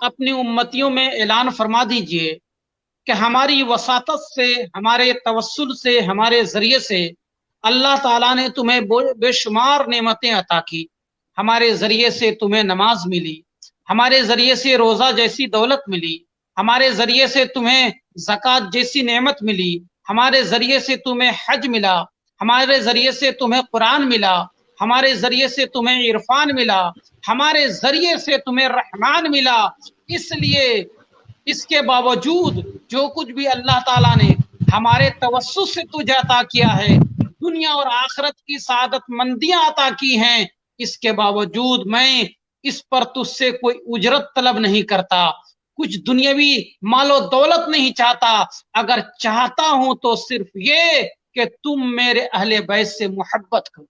اپنی امتیوں میں اعلان فرما دیجئے کہ ہماری وساطت سے، ہمارے توسل سے، ہمارے ذریعے سے اللہ تعالیٰ نے تمہیں بے شمار نعمتیں عطا کی۔ ہمارے ذریعے سے تمہیں نماز ملی، ہمارے ذریعے سے روزہ جیسی دولت ملی، ہمارے ذریعے سے تمہیں زکوٰۃ جیسی نعمت ملی، ہمارے ذریعے سے تمہیں حج ملا، ہمارے ذریعے سے تمہیں قرآن ملا، ہمارے ذریعے سے تمہیں عرفان ملا، ہمارے ذریعے سے تمہیں رحمان ملا۔ اس لیے اس کے باوجود جو کچھ بھی اللہ تعالیٰ نے ہمارے توسط سے تجھے عطا کیا ہے، دنیا اور آخرت کی سعادت مندیاں عطا کی ہیں، اس کے باوجود میں اس پر تجھ سے کوئی اجرت طلب نہیں کرتا، کچھ دنیاوی مال و دولت نہیں چاہتا، اگر چاہتا ہوں تو صرف یہ کہ تم میرے اہل بیت سے محبت کرو۔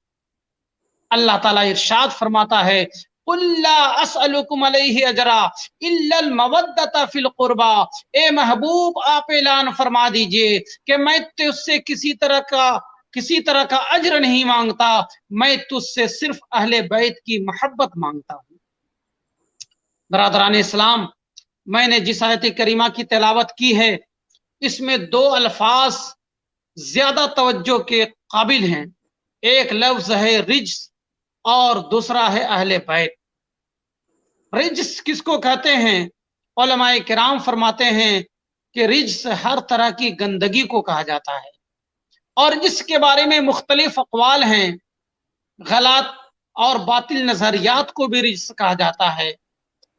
اللہ تعالیٰ ارشاد فرماتا ہے قُلْ لَا أَسْأَلُكُمْ عَلَيْهِ أَجْرًا إِلَّا الْمَوَدَّةَ فِي الْقُرْبَى، اے محبوب آپ اعلان فرما دیجئے کہ میں تجھ سے کسی طرح کا اجر نہیں مانگتا، میں تجھ سے صرف اہل بیت کی محبت مانگتا ہوں۔ برادران اسلام، میں نے جس آیت کریمہ کی تلاوت کی ہے اس میں دو الفاظ زیادہ توجہ کے قابل ہیں، ایک لفظ ہے رجس اور دوسرا ہے اہل بیت۔ رجس کس کو کہتے ہیں؟ علماء کرام فرماتے ہیں کہ رجس ہر طرح کی گندگی کو کہا جاتا ہے، اور اس کے بارے میں مختلف اقوال ہیں، غلط اور باطل نظریات کو بھی رجس کہا جاتا ہے۔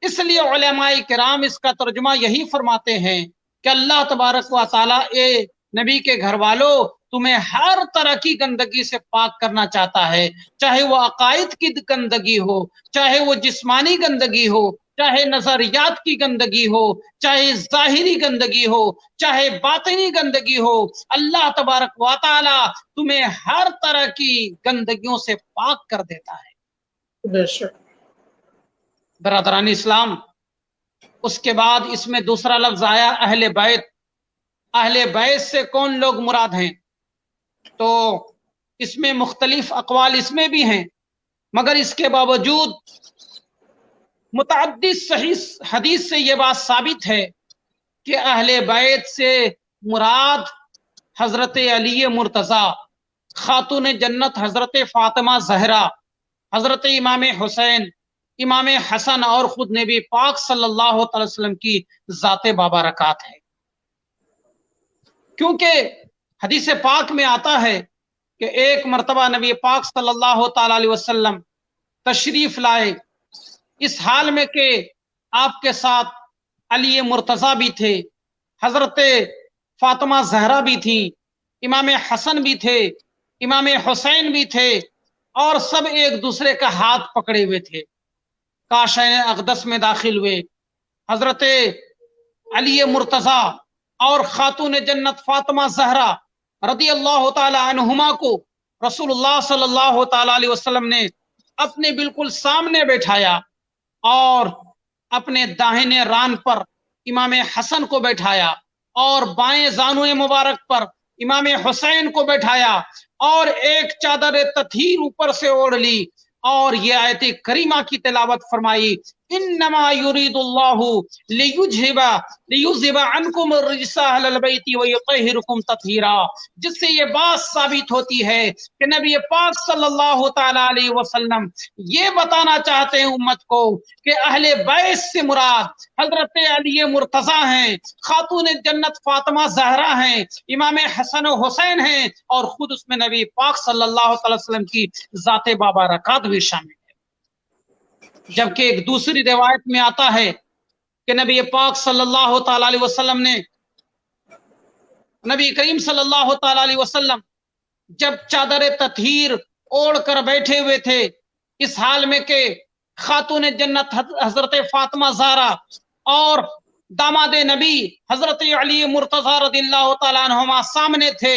اس لیے علماء کرام اس کا ترجمہ یہی فرماتے ہیں کہ اللہ تبارک و تعالیٰ اے نبی کے گھر والوں تمہیں ہر طرح کی گندگی سے پاک کرنا چاہتا ہے، چاہے وہ عقائد کی گندگی ہو، چاہے وہ جسمانی گندگی ہو، چاہے نظریات کی گندگی ہو، چاہے ظاہری گندگی ہو، چاہے باطنی گندگی ہو، اللہ تبارک و تعالیٰ تمہیں ہر طرح کی گندگیوں سے پاک کر دیتا ہے۔ بے شک۔ برادران اسلام، اس کے بعد اس میں دوسرا لفظ آیا اہل بیت۔ اہل بیت سے کون لوگ مراد ہیں؟ تو اس میں مختلف اقوال اس میں بھی ہیں، مگر اس کے باوجود متعدد صحیح حدیث سے یہ بات ثابت ہے کہ اہل بیت سے مراد حضرت علی مرتضیٰ، خاتون جنت حضرت فاطمہ زہرا، حضرت امام حسین، امام حسن اور خود نبی پاک صلی اللہ علیہ وسلم کی ذات بابرکات ہے۔ کیونکہ حدیث پاک میں آتا ہے کہ ایک مرتبہ نبی پاک صلی اللہ تعالی علیہ وسلم تشریف لائے، اس حال میں کہ آپ کے ساتھ علی مرتضیٰ بھی تھے، حضرت فاطمہ زہرا بھی تھیں، امام حسن بھی تھے، امام حسین بھی تھے، اور سب ایک دوسرے کا ہاتھ پکڑے ہوئے تھے۔ کاشین اقدس میں داخل ہوئے، حضرت علی مرتضیٰ اور خاتون جنت فاطمہ زہرا رضی اللہ تعالی عنہما کو رسول اللہ صلی اللہ تعالی علیہ وسلم نے اپنے بالکل سامنے بیٹھایا، اور اپنے داہنے ران پر امام حسن کو بیٹھایا، اور بائیں زانو مبارک پر امام حسین کو بیٹھایا، اور ایک چادر تطہیر اوپر سے اوڑھ لی، اور یہ آیت کریمہ کی تلاوت فرمائی انما یرید اللہ لیذھب عنکم الرجس اہل البیت ویطہرکم تطہیرا، جس سے یہ بات ثابت ہوتی ہے کہ نبی پاک صلی اللہ تعالی علیہ وسلم یہ بتانا چاہتے ہیں امت کو کہ اہل بیت سے مراد حضرت علی مرتضیٰ ہیں، خاتون جنت فاطمہ زہرا ہیں، امام حسن و حسین ہیں، اور خود اس میں نبی پاک صلی اللہ تعالی وسلم کی ذات بابرکات بھی شامل ہے۔ جبکہ ایک دوسری روایت میں آتا ہے کہ نبی پاک صلی اللہ تعالی علیہ وسلم نے، نبی کریم صلی اللہ تعالی علیہ وسلم جب چادر تطہیر اوڑھ کر بیٹھے ہوئے تھے، اس حال میں کہ خاتون جنت حضرت فاطمہ زہرا اور داماد نبی حضرت علی مرتضیٰ رضی اللہ تعالیٰ عنہما سامنے تھے،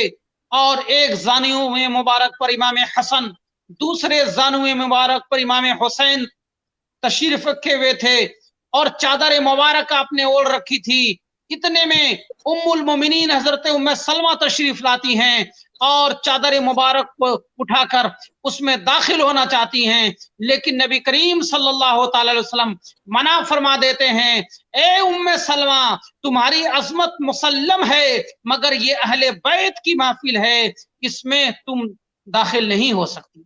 اور ایک زانو میں مبارک پر امام حسن، دوسرے زانو مبارک پر امام حسین تشریف رکھے ہوئے تھے، اور چادر مبارک آپ نے اوڑھ رکھی تھی۔ اتنے میں ام المومنین حضرت ام سلمہ تشریف لاتی ہیں، اور چادر مبارک کو اٹھا کر اس میں داخل ہونا چاہتی ہیں، لیکن نبی کریم صلی اللہ تعالی علیہ وسلم منع فرما دیتے ہیں، اے ام سلمہ تمہاری عظمت مسلم ہے، مگر یہ اہل بیت کی محفل ہے، اس میں تم داخل نہیں ہو سکتی۔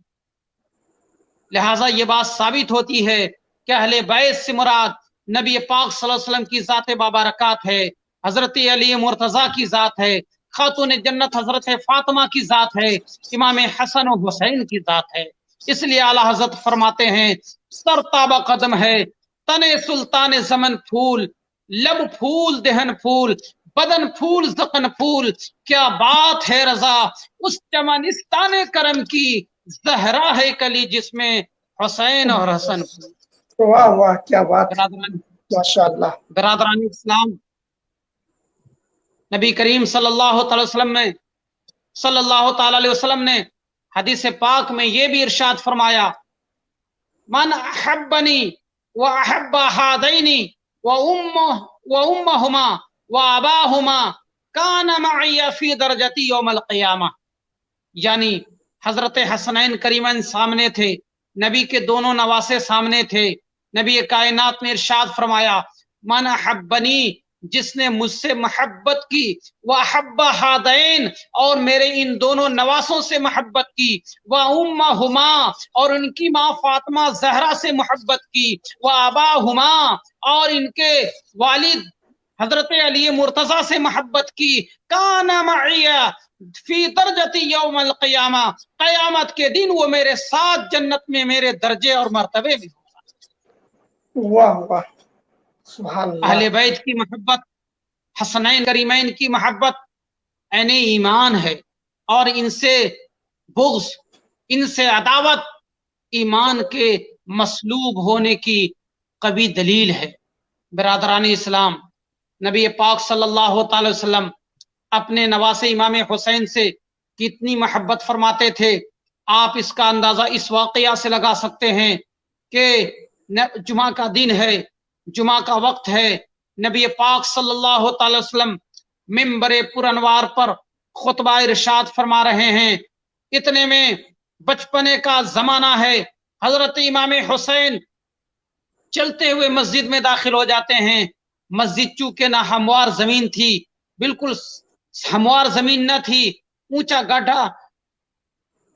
لہٰذا یہ بات ثابت ہوتی ہے کہ اہل بیت سے مراد نبی پاک صلی اللہ علیہ وسلم کی ذات بابرکات ہے، حضرت علی مرتضیٰ کی ذات ہے، خاتون جنت حضرت فاطمہ کی ذات ہے، امام حسن و حسین کی ذات ہے۔ اس لیے اعلیٰ حضرت فرماتے ہیں سر تابہ قدم ہے تنے سلطان زمن پھول، لب پھول دہن پھول، بدن پھول زقن پھول، کیا بات ہے رضا اس چمنستان کرم کی، زہرا ہے کلی جس میں حسین اور حسن۔ واہ واہ کیا بات، برادران ماشاءاللہ۔ برادران اسلام، نبی کریم صلی اللہ تعالی علیہ وسلم نے حدیث پاک میں یہ بھی ارشاد فرمایا، من احبنی و احب ہادینی و امہما و اباہما کان معی فی درجتی یوم القیامہ، یعنی حضرت حسنین کریمین سامنے تھے، نبی کے دونوں نواسے سامنے تھے، نبی کائنات نے ارشاد فرمایا من احبنی، جس نے مجھ سے محبت کی، وَأَحَبَّ ہَادَئِن، اور میرے ان دونوں نواسوں سے محبت کی، وَأُمَّهُمَا، اور ان کی ماں فاطمہ زہرا سے محبت کی، وَأَبَاهُمَا، اور ان کے والد حضرت علی مرتضیٰ سے محبت کی، کَانَ مَعِيَ فی درجتی یوم القیامہ، قیامت کے دن وہ میرے ساتھ جنت میں میرے درجے اور مرتبے میں ہوگا۔ واہ واہ سبحان اللہ۔ اہل بیت کی محبت، حسنین کریمین کی محبت عین ایمان ہے، اور ان سے بغض، ان سے عداوت ایمان کے مسلوب ہونے کی قوی دلیل ہے۔ برادران اسلام، نبی پاک صلی اللہ تعالی وسلم اپنے نواسے امام حسین سے کتنی محبت فرماتے تھے، آپ اس کا اندازہ اس واقعہ سے لگا سکتے ہیں کہ جمعہ کا دن ہے، جمعہ کا وقت ہے، نبی پاک صلی اللہ تعالی وسلم ممبر پر انوار پر خطبہ ارشاد فرما رہے ہیں، اتنے میں بچپنے کا زمانہ ہے، حضرت امام حسین چلتے ہوئے مسجد میں داخل ہو جاتے ہیں۔ مسجد چونکہ نہ ہموار زمین تھی، بالکل ہموار زمین نہ تھی، اونچا گڈھا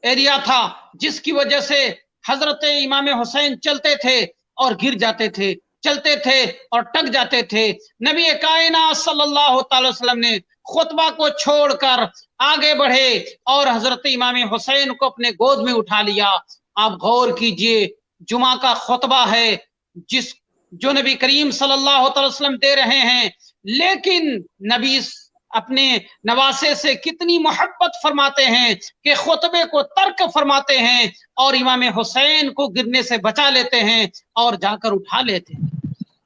ایریا تھا، جس کی وجہ سے حضرت امام حسین چلتے تھے اور گر جاتے تھے، چلتے تھے اور ٹک جاتے تھے۔ نبی کائنات صلی اللہ تعالی وسلم نے خطبہ کو چھوڑ کر آگے بڑھے اور حضرت امام حسین کو اپنے گود میں اٹھا لیا۔ آپ غور کیجئے، جمعہ کا خطبہ ہے جو نبی کریم صلی اللہ تعالی وسلم دے رہے ہیں، لیکن نبی اپنے نواسے سے کتنی محبت فرماتے ہیں کہ خطبے کو ترک فرماتے ہیں اور امام حسین کو گرنے سے بچا لیتے ہیں اور جا کر اٹھا لیتے ہیں۔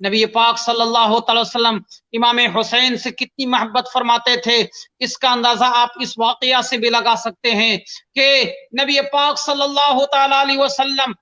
نبی پاک صلی اللہ تعالی وسلم امام حسین سے کتنی محبت فرماتے تھے، اس کا اندازہ آپ اس واقعہ سے بھی لگا سکتے ہیں کہ نبی پاک صلی اللہ تعالی علیہ وسلم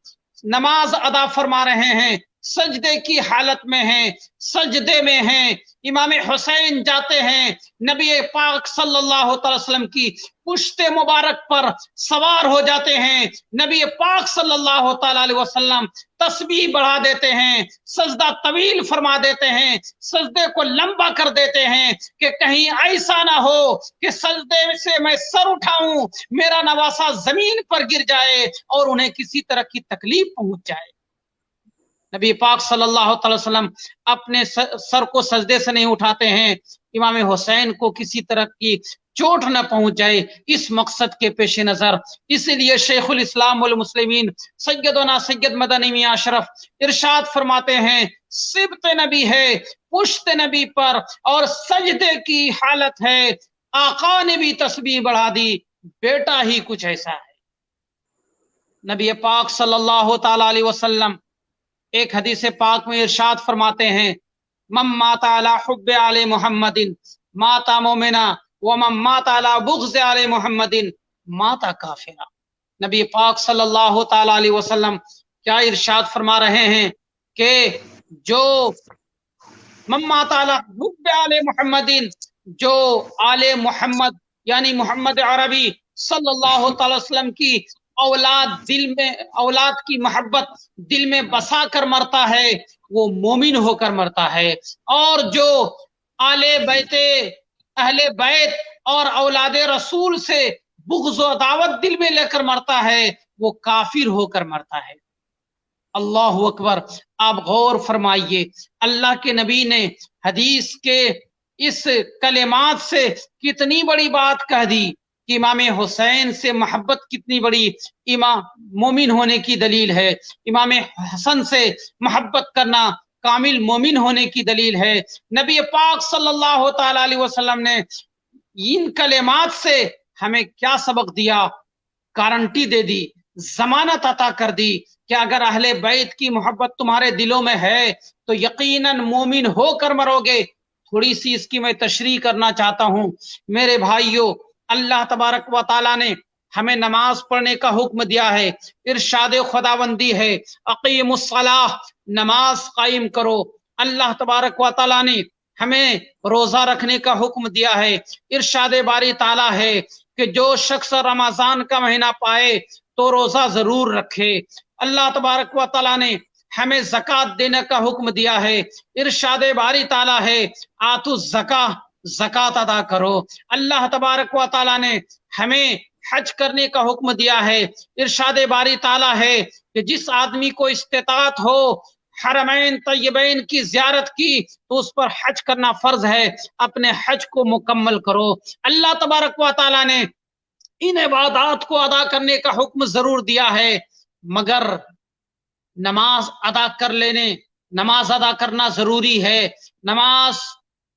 نماز ادا فرما رہے ہیں، سجدے کی حالت میں ہیں، سجدے میں ہیں، امام حسین جاتے ہیں، نبی پاک صلی اللہ تعالی وسلم کی پشت مبارک پر سوار ہو جاتے ہیں، نبی پاک صلی اللہ تعالی علیہ وسلم تسبیح بڑھا دیتے ہیں، سجدہ طویل فرما دیتے ہیں، سجدے کو لمبا کر دیتے ہیں کہ کہیں ایسا نہ ہو کہ سجدے سے میں سر اٹھاؤں، میرا نواسا زمین پر گر جائے اور انہیں کسی طرح کی تکلیف پہنچ جائے۔ نبی پاک صلی اللہ تعالی وسلم اپنے سر کو سجدے سے نہیں اٹھاتے ہیں، امام حسین کو کسی طرح کی چوٹ نہ پہنچ جائے، اس مقصد کے پیش نظر۔ اسی لیے شیخ الاسلام والمسلمین سیدنا سید مدنی میاں اشرف ارشاد فرماتے ہیں، سبط نبی ہے پشت نبی پر اور سجدے کی حالت ہے، آقا نے بھی تسبیح بڑھا دی، بیٹا ہی کچھ ایسا ہے۔ نبی پاک صلی اللہ تعالی علیہ وسلم ایک حدیث پاک میں ارشاد فرماتے ہیں، من مات علی حب علی محمد مات مومنا ومن مات علی بغض علی محمد مات کافرا۔ نبی پاک صلی اللہ تعالی علیہ وسلم کیا ارشاد فرما رہے ہیں کہ جو من مات علی حب علی محمد، جو آل محمد یعنی محمد عربی صلی اللہ تعالی وسلم کی اولاد کی محبت دل میں بسا کر مرتا ہے وہ مومن ہو کر مرتا ہے، اور جو اہل بیت اور اولاد رسول سے بغض و عداوت دل میں لے کر مرتا ہے وہ کافر ہو کر مرتا ہے۔ اللہ اکبر! آپ غور فرمائیے، اللہ کے نبی نے حدیث کے اس کلمات سے کتنی بڑی بات کہہ دی کہ امام حسین سے محبت کتنی بڑی مومن ہونے کی دلیل ہے، امام حسن سے محبت کرنا کامل مومن ہونے کی دلیل ہے۔ نبی پاک صلی اللہ تعالی علیہ وسلم نے ان کلمات سے ہمیں کیا سبق دیا؟ گارنٹی دے دی، ضمانت عطا کر دی کہ اگر اہل بیت کی محبت تمہارے دلوں میں ہے تو یقیناً مومن ہو کر مرو گے۔ تھوڑی سی اس کی میں تشریح کرنا چاہتا ہوں میرے بھائیوں۔ اللہ تبارک و تعالیٰ نے ہمیں نماز پڑھنے کا حکم دیا ہے، ارشاد خداوندی ہے اقیم الصلاۃ، نماز قائم کرو۔ اللہ تبارک و تعالیٰ نے ہمیں روزہ رکھنے کا حکم دیا ہے، ارشاد باری تعالیٰ ہے کہ جو شخص رمضان کا مہینہ پائے تو روزہ ضرور رکھے۔ اللہ تبارک و تعالیٰ نے ہمیں زکوٰۃ دینے کا حکم دیا ہے، ارشاد باری تعالیٰ ہے آتوا الزکاۃ، زکوٰۃ ادا کرو۔ اللہ تبارک و تعالیٰ نے ہمیں حج کرنے کا حکم دیا ہے، ارشاد باری تعالیٰ ہے کہ جس آدمی کو استطاعت ہو حرمین طیبین کی زیارت کی تو اس پر حج کرنا فرض ہے، اپنے حج کو مکمل کرو۔ اللہ تبارک و تعالیٰ نے ان عبادات کو ادا کرنے کا حکم ضرور دیا ہے، مگر نماز ادا کرنا ضروری ہے۔ نماز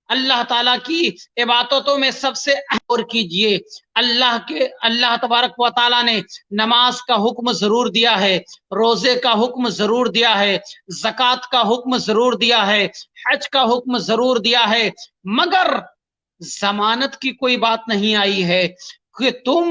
اللہ تعالیٰ کی عبادتوں میں سب سے اور کیجئے۔ اللہ تبارک و تعالیٰ نے نماز کا حکم ضرور دیا ہے، روزے کا حکم ضرور دیا ہے، زکوٰۃ کا حکم ضرور دیا ہے، حج کا حکم ضرور دیا ہے، مگر ضمانت کی کوئی بات نہیں آئی ہے کہ تم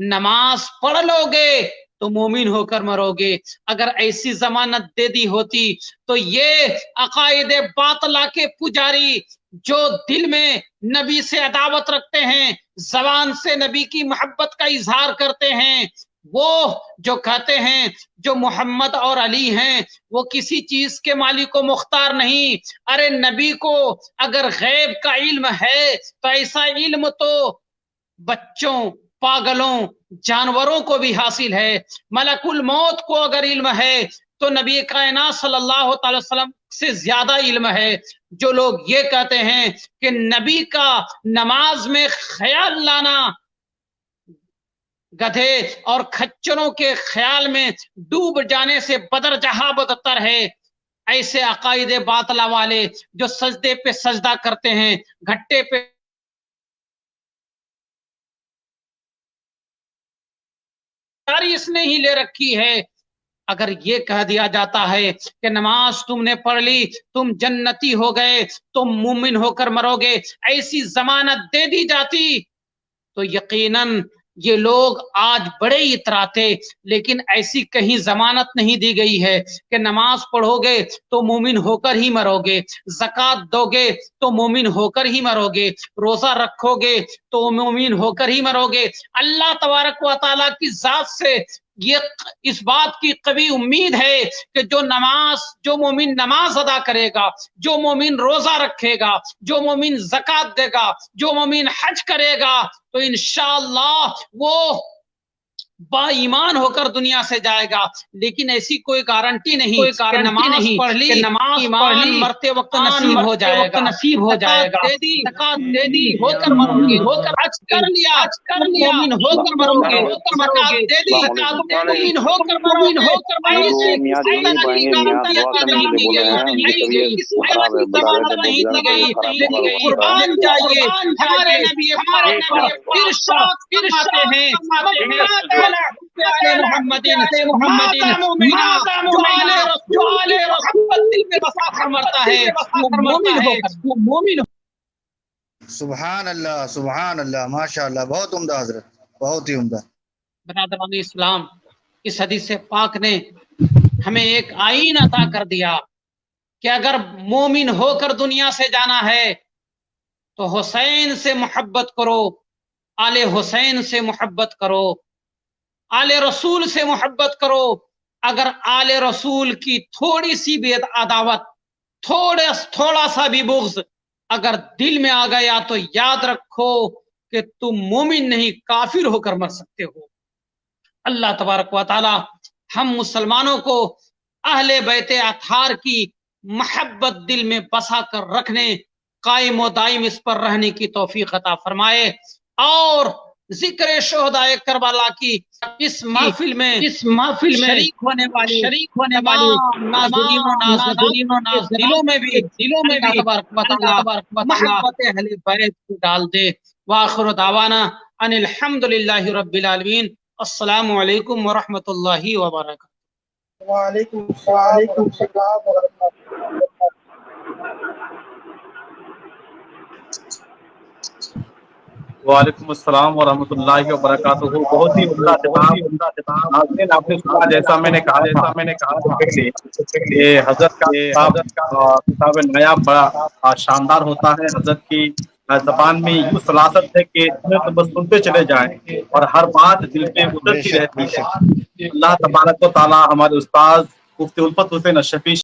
نماز پڑھ لو گے تو مومن ہو کر مرو گے۔ اگر ایسی ضمانت دے دی ہوتی تو یہ عقائد باطلہ کے پجاری جو دل میں نبی سے عداوت رکھتے ہیں، زبان سے نبی کی محبت کا اظہار کرتے ہیں، وہ جو کہتے ہیں جو محمد اور علی ہیں وہ کسی چیز کے مالک و مختار نہیں۔ ارے نبی کو اگر غیب کا علم ہے تو ایسا علم تو بچوں، پاگلوں، جانوروں کو بھی حاصل ہے۔ ملک الموت کو اگر علم ہے تو نبی کائنات صلی اللہ تعالی وسلم سے زیادہ علم ہے۔ جو لوگ یہ کہتے ہیں کہ نبی کا نماز میں خیال لانا گدھے اور کھچروں کے خیال میں ڈوب جانے سے بدرجہ بدتر ہے، ایسے عقائد باطلہ والے جو سجدے پہ سجدہ کرتے ہیں، گھٹے پہ اس نے ہی لے رکھی ہے۔ اگر یہ کہہ دیا جاتا ہے کہ نماز تم نے پڑھ لی تم جنتی ہو گئے، تم مومن ہو کر مرو گے، ایسی ضمانت دے دی جاتی تو یقیناً یہ لوگ آج بڑے اتراتے، لیکن ایسی کہیں ضمانت نہیں دی گئی ہے کہ نماز پڑھو گے تو مومن ہو کر ہی مرو گے، زکوٰۃ دو گے تو مومن ہو کر ہی مرو گے، روزہ رکھو گے تو مومن ہو کر ہی مرو گے۔ اللہ تبارک و تعالیٰ کی ذات سے یہ اس بات کی قوی امید ہے کہ جو مومن نماز ادا کرے گا، جو مومن روزہ رکھے گا، جو مومن زکوٰۃ دے گا، جو مومن حج کرے گا تو انشاءاللہ وہ با ایمان ہو کر دنیا سے جائے گا۔ لیکن ایسی کوئی گارنٹی نہیں کہ نماز پڑھ لی ایمان مرتے وقت نصیب ہو جائے گا، زکوٰۃ دے دی ہو کر مرو گے، حج کر لیا مومن ہو کر مرو گے، زکوٰۃ دے دی مومن ہو کر مرو گے۔ قربان جائیے ہمارے نبی ارشاد فرماتے ہیں محمد سبحان اللہ سبحان اللہ، ماشاء اللہ، بہت عمدہ حضرت، بہت ہی عمدہ۔ برادران اسلام، اس حدیث پاک نے ہمیں ایک آئین عطا کر دیا کہ اگر مومن ہو کر دنیا سے جانا ہے تو حسین سے محبت کرو، آل حسین سے محبت کرو، آل رسول سے محبت کرو۔ اگر آل رسول کی تھوڑی سی بھی عداوت، تھوڑا سا بھی بغض اگر دل میں آ گیا تو یاد رکھو کہ تم مومن نہیں، کافر ہو کر مر سکتے ہو۔ اللہ تبارک و تعالی ہم مسلمانوں کو اہل بیت اطہار کی محبت دل میں بسا کر رکھنے، قائم و دائم اس پر رہنے کی توفیق عطا فرمائے، اور ذکر شہداء کربلا کی اس محفل میں شریک ہونے والی تمام ناظرین و ناظرات کے دلوں میں بھی اللہ تبارک و تعالی محبت اہل بیت کو ڈال دے۔ وآخر دعوانا ان الحمد للہ رب العالمین۔ السلام علیکم ورحمۃ اللہ وبرکاتہ۔ وعلیکم السلام ورحمۃ اللہ۔ وعلیکم السلام ورحمۃ اللہ وبرکاتہ۔ بہت ہی عمدہ خطاب ناظرین، آپ نے سنا جیسا میں نے کہا کہ حضرت کا کتاب نایاب بڑا شاندار ہوتا ہے۔ حضرت کی زبان میں یوں سلاست ہے کہ تو بس سنتے چلے جائیں اور ہر بات دل پہ اترتی رہتی ہے۔ اللہ تبارک و تعالی ہمارے استاد مفتی الفت حسین اشرفی